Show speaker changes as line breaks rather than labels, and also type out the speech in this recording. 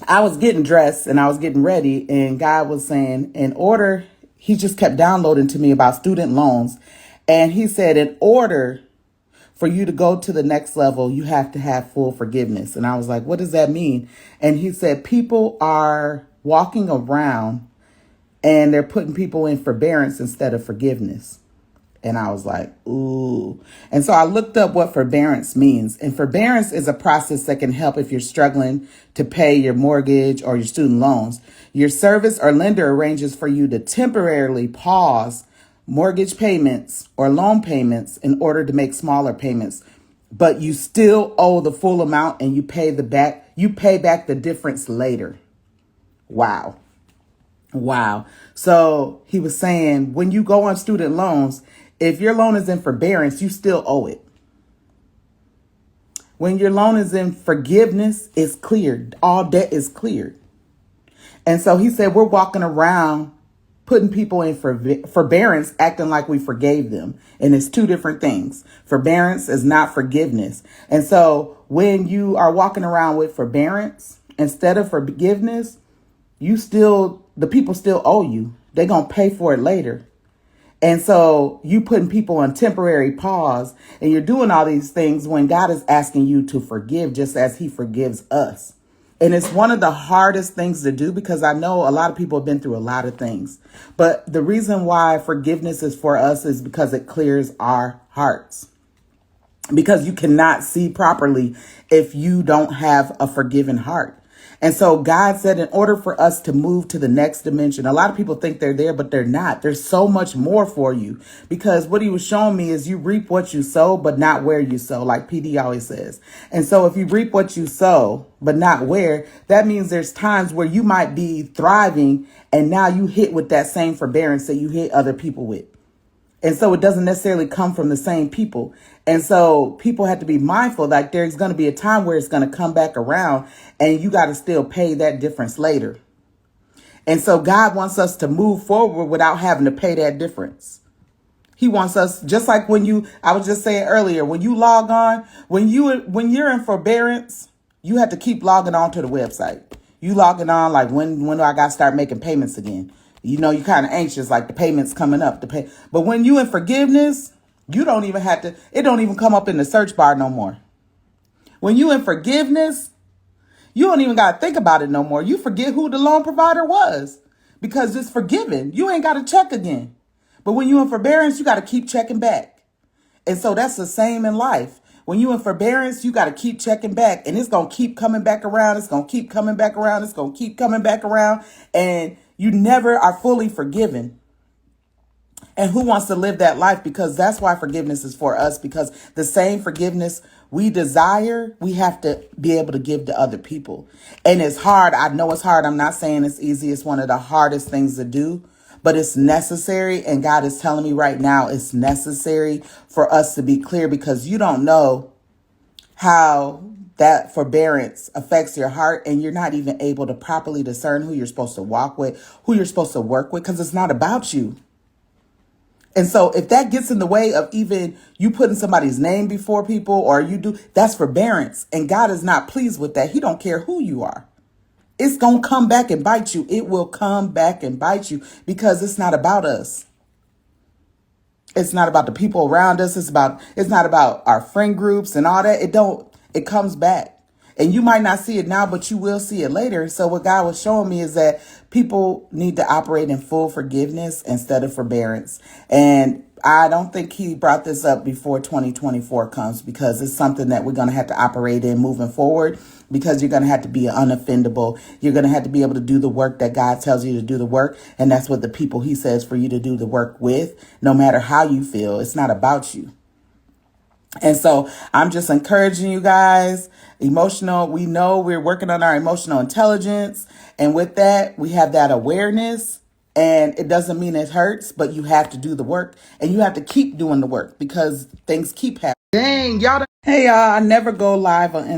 I was getting dressed and I was getting ready, and God was saying, he just kept downloading to me about student loans. And he said, in order for you to go to the next level, you have to have full forgiveness. And I was like, what does that mean? And he said, people are walking around and they're putting people in forbearance instead of forgiveness. And I was like, ooh. And so I looked up what forbearance means. And forbearance is a process that can help if you're struggling to pay your mortgage or your student loans. Your service or lender arranges for you to temporarily pause mortgage payments or loan payments in order to make smaller payments. But you still owe the full amount and you pay back the difference later. Wow. Wow. So he was saying when you go on student loans, if your loan is in forbearance, you still owe it. When your loan is in forgiveness, it's cleared. All debt is cleared. And so he said, we're walking around putting people in forbearance, acting like we forgave them. And it's two different things. Forbearance is not forgiveness. And so when you are walking around with forbearance instead of forgiveness, the people still owe you. They're going to pay for it later. And so you putting people on temporary pause and you're doing all these things when God is asking you to forgive just as he forgives us. And it's one of the hardest things to do because I know a lot of people have been through a lot of things. But the reason why forgiveness is for us is because it clears our hearts. Because you cannot see properly if you don't have a forgiven heart. And so God said, in order for us to move to the next dimension, a lot of people think they're there, but they're not. There's so much more for you because what he was showing me is you reap what you sow, but not where you sow, like PD always says. And so if you reap what you sow, but not where, that means there's times where you might be thriving and now you hit with that same forbearance that you hit other people with. And so it doesn't necessarily come from the same people. And so people have to be mindful that there's going to be a time where it's going to come back around and you got to still pay that difference later. And so God wants us to move forward without having to pay that difference. He wants us, just like I was just saying earlier, when you log on, when you're in forbearance, you have to keep logging on to the website. You logging on like, when do I got to start making payments again? You know, you're kind of anxious, like the payment's coming up to pay. But when you in forgiveness, you don't even have to, it don't even come up in the search bar no more. When you in forgiveness, you don't even got to think about it no more. You forget who the loan provider was because it's forgiven. You ain't got to check again. But when you in forbearance, you got to keep checking back. And so that's the same in life. When you in forbearance, you got to keep checking back and it's going to keep coming back around. It's going to keep coming back around. It's going to keep coming back around. And you never are fully forgiven. And who wants to live that life? Because that's why forgiveness is for us, because the same forgiveness we desire, we have to be able to give to other people. And it's hard. I know it's hard. I'm not saying it's easy. It's one of the hardest things to do, but it's necessary. And God is telling me right now, it's necessary for us to be clear because you don't know how that forbearance affects your heart and you're not even able to properly discern who you're supposed to walk with, who you're supposed to work with, because it's not about you. And so if that gets in the way of even you putting somebody's name before people or you do, that's forbearance. And God is not pleased with that. He don't care who you are. It's going to come back and bite you. It will come back and bite you because it's not about us. It's not about the people around us. It's not about our friend groups and all that. It comes back. And you might not see it now, but you will see it later. So what God was showing me is that people need to operate in full forgiveness instead of forbearance. And I don't think he brought this up before 2024 comes because it's something that we're going to have to operate in moving forward because you're going to have to be unoffendable. You're going to have to be able to do the work that God tells you to do the work. And that's what the people he says for you to do the work with, no matter how you feel. It's not about you. And so I'm just encouraging you guys, we know we're working on our emotional intelligence. And with that, we have that awareness and it doesn't mean it hurts, but you have to do the work and you have to keep doing the work because things keep happening. Dang, y'all. Hey, y'all, I never go live on Instagram.